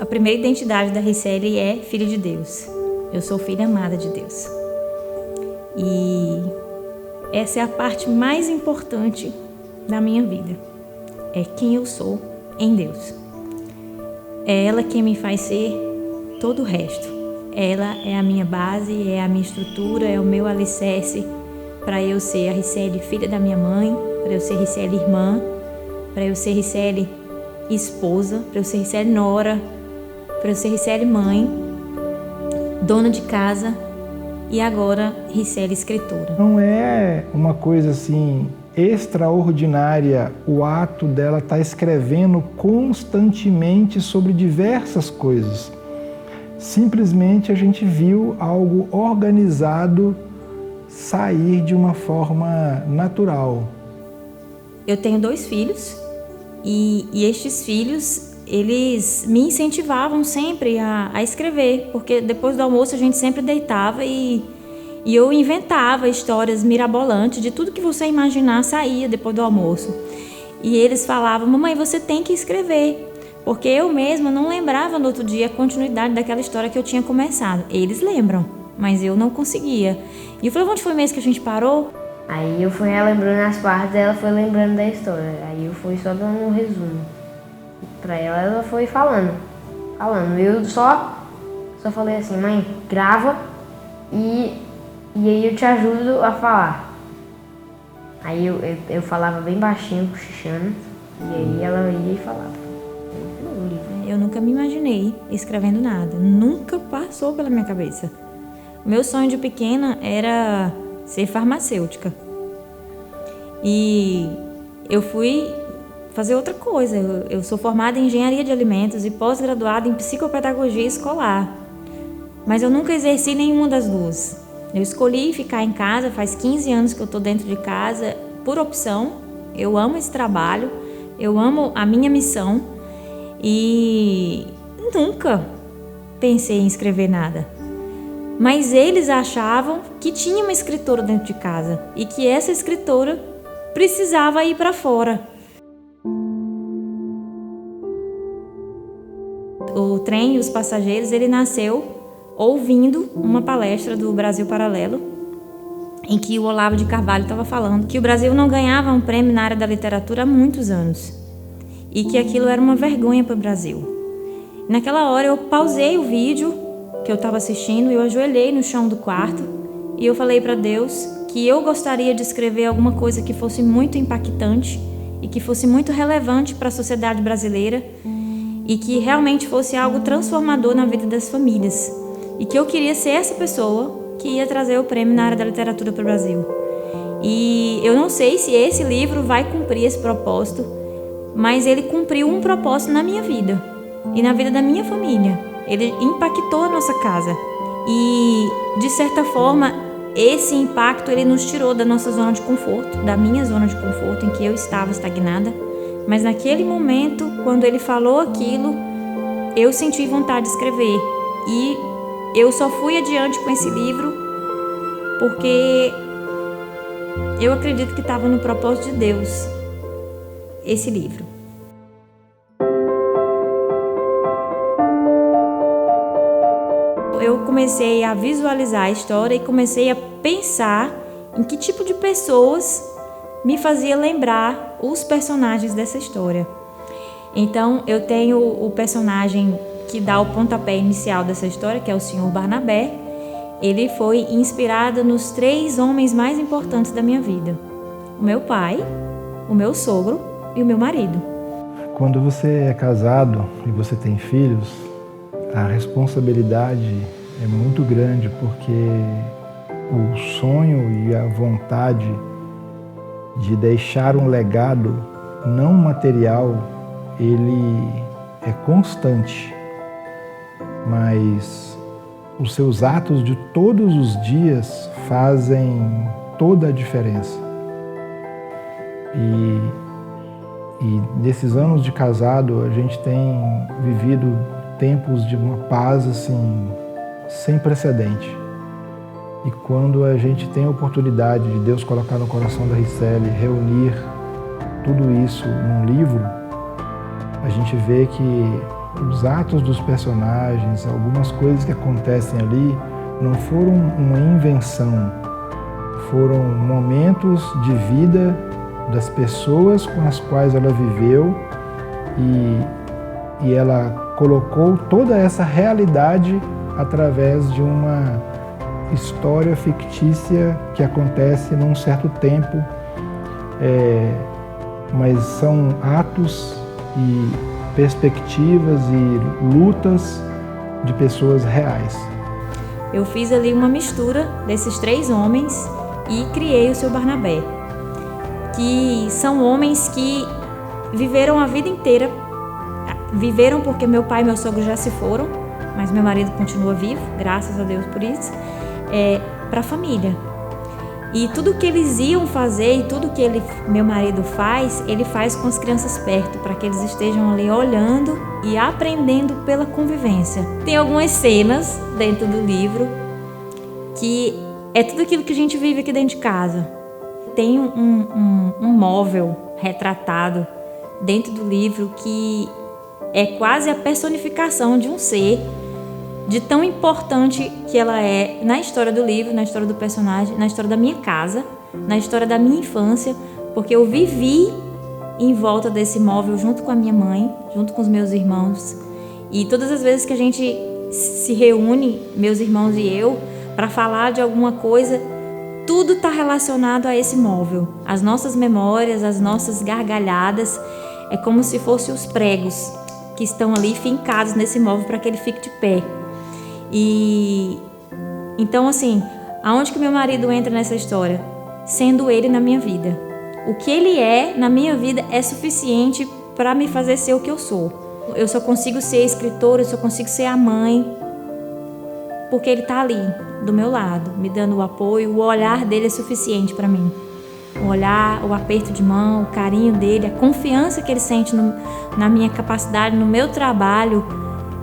primeira identidade da Ricelli é filha de Deus. Eu sou filha amada de Deus. E essa é a parte mais importante da minha vida. É quem eu sou em Deus. É ela quem me faz ser todo o resto. Ela é a minha base, é a minha estrutura, é o meu alicerce para eu ser a Ricelli, filha da minha mãe, para eu ser Ricelli irmã, para eu ser Ricelli esposa, para eu ser Ricelli nora, para eu ser Ricelli mãe, dona de casa e agora Ricelli escritora. Não é uma coisa assim extraordinária o ato dela estar escrevendo constantemente sobre diversas coisas. Simplesmente a gente viu algo organizado sair de uma forma natural. Eu tenho 2 filhos e estes filhos, eles me incentivavam sempre a escrever, porque depois do almoço a gente sempre deitava e eu inventava histórias mirabolantes de tudo que você imaginar saía depois do almoço. E eles falavam: mamãe, você tem que escrever. Porque eu mesma não lembrava no outro dia a continuidade daquela história que eu tinha começado. Eles lembram, mas eu não conseguia. E eu falei: onde foi mesmo que a gente parou? Aí eu fui lembrando as partes, ela foi lembrando da história. Aí eu fui só dando um resumo. Pra ela foi falando. Eu só falei assim: mãe, grava e aí eu te ajudo a falar. Aí eu falava bem baixinho, cochichando, e aí ela ia e falava. Eu nunca me imaginei escrevendo nada, nunca passou pela minha cabeça. O meu sonho de pequena era ser farmacêutica. E eu fui fazer outra coisa. Eu sou formada em engenharia de alimentos e pós-graduada em psicopedagogia escolar. Mas eu nunca exerci nenhuma das duas. Eu escolhi ficar em casa, faz 15 anos que eu estou dentro de casa, por opção. Eu amo esse trabalho, eu amo a minha missão. E nunca pensei em escrever nada. Mas eles achavam que tinha uma escritora dentro de casa e que essa escritora precisava ir para fora. O Trem e os Passageiros, ele nasceu ouvindo uma palestra do Brasil Paralelo, em que o Olavo de Carvalho estava falando que o Brasil não ganhava um prêmio na área da literatura há muitos anos. E que aquilo era uma vergonha para o Brasil. Naquela hora eu pausei o vídeo que eu estava assistindo, eu ajoelhei no chão do quarto e eu falei para Deus que eu gostaria de escrever alguma coisa que fosse muito impactante e que fosse muito relevante para a sociedade brasileira e que realmente fosse algo transformador na vida das famílias. E que eu queria ser essa pessoa que ia trazer o prêmio na área da literatura para o Brasil. E eu não sei se esse livro vai cumprir esse propósito, mas ele cumpriu um propósito na minha vida e na vida da minha família. Ele impactou a nossa casa e, de certa forma, esse impacto ele nos tirou da nossa zona de conforto, da minha zona de conforto em que eu estava estagnada. Mas naquele momento, quando ele falou aquilo, eu senti vontade de escrever e eu só fui adiante com esse livro porque eu acredito que estava no propósito de Deus esse livro. Eu comecei a visualizar a história e comecei a pensar em que tipo de pessoas me fazia lembrar os personagens dessa história. Então, eu tenho o personagem que dá o pontapé inicial dessa história, que é o Sr. Barnabé. Ele foi inspirado nos 3 homens mais importantes da minha vida: o meu pai, o meu sogro e o meu marido. Quando você é casado e você tem filhos, a responsabilidade é muito grande, porque o sonho e a vontade de deixar um legado não material, ele é constante, mas os seus atos de todos os dias fazem toda a diferença. E nesses anos de casado, a gente tem vivido tempos de uma paz assim, sem precedente. E quando a gente tem a oportunidade de Deus colocar no coração da Ricelli, reunir tudo isso num livro, a gente vê que os atos dos personagens, algumas coisas que acontecem ali, não foram uma invenção, foram momentos de vida das pessoas com as quais ela viveu e ela colocou toda essa realidade através de uma história fictícia que acontece num certo tempo, mas são atos e perspectivas e lutas de pessoas reais. Eu fiz ali uma mistura desses 3 homens e criei o Seu Barnabé, que são homens que viveram a vida inteira, viveram porque meu pai e meu sogro já se foram, mas meu marido continua vivo, graças a Deus por isso, para a família. E tudo que eles iam fazer e tudo que meu marido faz, ele faz com as crianças perto, para que eles estejam ali olhando e aprendendo pela convivência. Tem algumas cenas dentro do livro que é tudo aquilo que a gente vive aqui dentro de casa. Tem um móvel retratado dentro do livro que é quase a personificação de um ser, de tão importante que ela é na história do livro, na história do personagem, na história da minha casa, na história da minha infância, porque eu vivi em volta desse móvel junto com a minha mãe, junto com os meus irmãos. E todas as vezes que a gente se reúne, meus irmãos e eu, para falar de alguma coisa, tudo está relacionado a esse móvel. As nossas memórias, as nossas gargalhadas, é como se fossem os pregos que estão ali fincados nesse móvel para que ele fique de pé. E então, assim, aonde que meu marido entra nessa história? Sendo ele na minha vida. O que ele é na minha vida é suficiente para me fazer ser o que eu sou. Eu só consigo ser escritora, eu só consigo ser a mãe, porque ele está ali, do meu lado, me dando o apoio. O olhar dele é suficiente para mim. O olhar, o aperto de mão, o carinho dele, a confiança que ele sente na minha capacidade, no meu trabalho,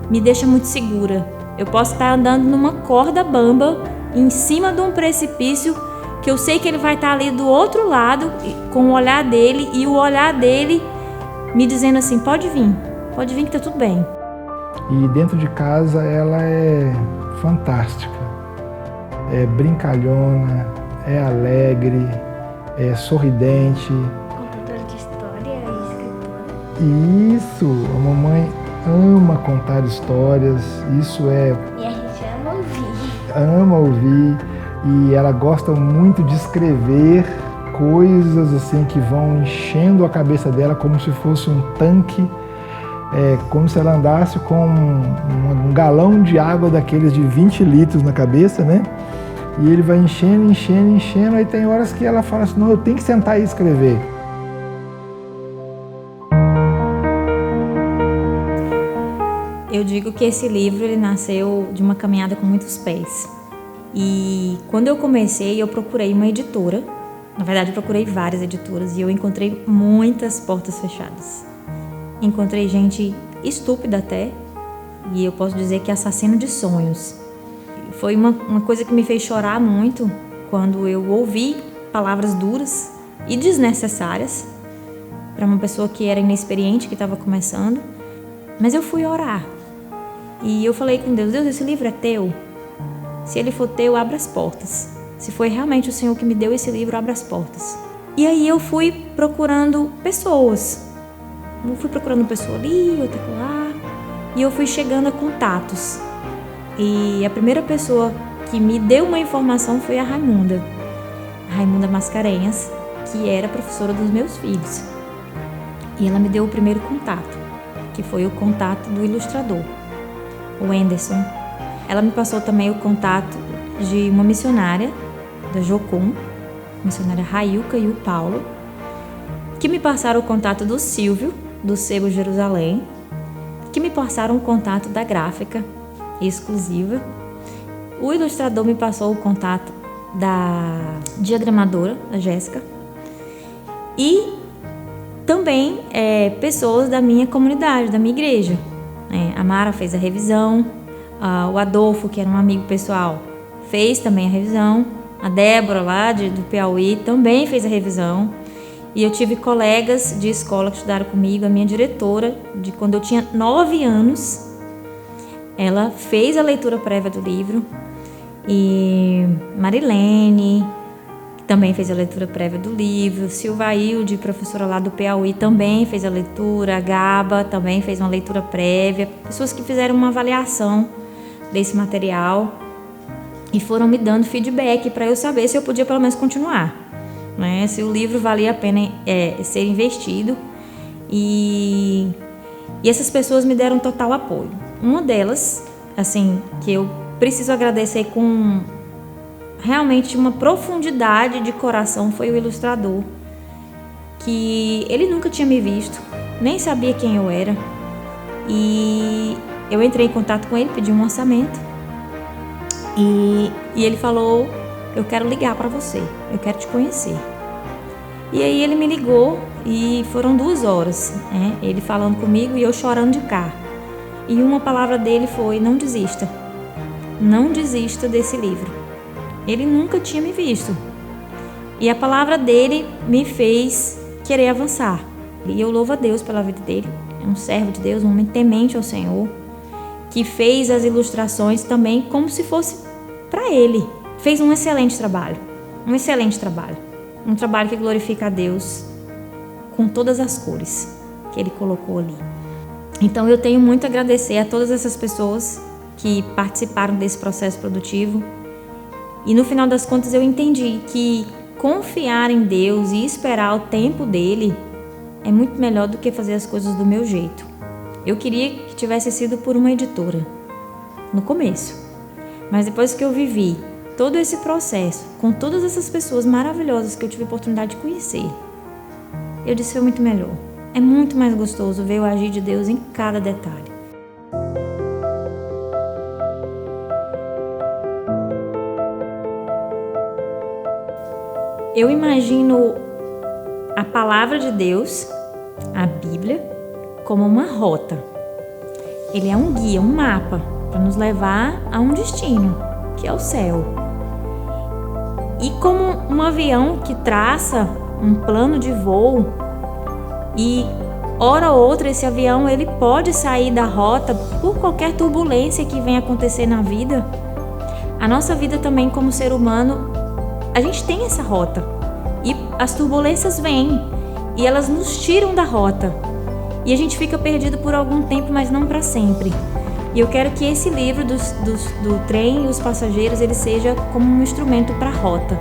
me deixa muito segura. Eu posso estar andando numa corda bamba, em cima de um precipício, que eu sei que ele vai estar ali do outro lado, com o olhar dele, e o olhar dele me dizendo assim, pode vir que tá tudo bem. E dentro de casa ela é fantástica, é brincalhona, é alegre, é sorridente. Contadora de história e escritora. Isso, a mamãe ama contar histórias, isso é... E a gente ama ouvir. Ama ouvir, e ela gosta muito de escrever coisas assim que vão enchendo a cabeça dela como se fosse um tanque, como se ela andasse com um galão de água daqueles de 20 litros na cabeça, né? E ele vai enchendo, aí tem horas que ela fala assim, não, eu tenho que sentar e escrever. Eu digo que esse livro ele nasceu de uma caminhada com muitos pés. E quando eu comecei, eu procurei uma editora. Na verdade, eu procurei várias editoras e eu encontrei muitas portas fechadas. Encontrei gente estúpida até, e eu posso dizer que assassino de sonhos. Foi uma coisa que me fez chorar muito quando eu ouvi palavras duras e desnecessárias para uma pessoa que era inexperiente, que estava começando. Mas eu fui orar. E eu falei com Deus, esse livro é teu? Se ele for teu, abra as portas. Se foi realmente o Senhor que me deu esse livro, abra as portas. E aí eu fui procurando pessoas. Eu fui procurando pessoa ali, outra lá. E eu fui chegando a contatos. E a primeira pessoa que me deu uma informação foi a Raimunda Mascarenhas, que era professora dos meus filhos. E ela me deu o primeiro contato, que foi o contato do ilustrador, o Anderson. Ela me passou também o contato de uma missionária da Jocum, missionária Railca e o Paulo, que me passaram o contato do Silvio, do Sebo Jerusalém, que me passaram o contato da gráfica exclusiva. O ilustrador me passou o contato da diagramadora, da Jéssica, e também pessoas da minha comunidade, da minha igreja. A Mara fez a revisão, o Adolfo, que era um amigo pessoal, fez também a revisão, a Débora lá do Piauí também fez a revisão, E eu tive colegas de escola que estudaram comigo. A minha diretora, de quando eu tinha 9 anos, ela fez a leitura prévia do livro. E Marilene, que também fez a leitura prévia do livro. Silvailde, professora lá do Piauí, também fez a leitura. A Gaba também fez uma leitura prévia. Pessoas que fizeram uma avaliação desse material e foram me dando feedback para eu saber se eu podia pelo menos continuar, né? Se o livro valia a pena ser investido. E essas pessoas me deram total apoio. Uma delas, assim, que eu preciso agradecer com realmente uma profundidade de coração, foi o ilustrador, que ele nunca tinha me visto, nem sabia quem eu era. E eu entrei em contato com ele, pedi um orçamento e ele falou: eu quero ligar para você, eu quero te conhecer. E aí ele me ligou e foram 2 horas, né? Ele falando comigo e eu chorando de cá. E uma palavra dele foi: não desista, não desista desse livro. Ele nunca tinha me visto e a palavra dele me fez querer avançar. E eu louvo a Deus pela vida dele. É um servo de Deus, um homem temente ao Senhor, que fez as ilustrações também como se fosse para ele. Fez um excelente trabalho, um trabalho que glorifica a Deus com todas as cores que ele colocou ali. Então eu tenho muito a agradecer a todas essas pessoas que participaram desse processo produtivo. E no final das contas eu entendi que confiar em Deus e esperar o tempo dele é muito melhor do que fazer as coisas do meu jeito. Eu queria que tivesse sido por uma editora, no começo. Mas depois que eu vivi todo esse processo, com todas essas pessoas maravilhosas que eu tive a oportunidade de conhecer, eu disse: foi muito melhor. É muito mais gostoso ver o agir de Deus em cada detalhe. Eu imagino a palavra de Deus, a Bíblia, como uma rota. Ele é um guia, um mapa para nos levar a um destino, que é o céu. E como um avião que traça um plano de voo e hora ou outra esse avião ele pode sair da rota por qualquer turbulência que venha acontecer na vida, a nossa vida também como ser humano, a gente tem essa rota e as turbulências vêm e elas nos tiram da rota e a gente fica perdido por algum tempo, mas não para sempre. E eu quero que esse livro do trem e os passageiros ele seja como um instrumento para a rota,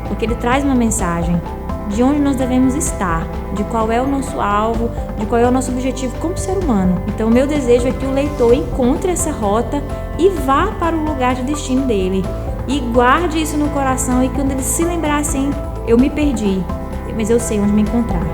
porque ele traz uma mensagem de onde nós devemos estar, de qual é o nosso alvo, de qual é o nosso objetivo como ser humano. Então o meu desejo é que o leitor encontre essa rota e vá para o lugar de destino dele e guarde isso no coração, e quando ele se lembrar assim: eu me perdi, mas eu sei onde me encontrar.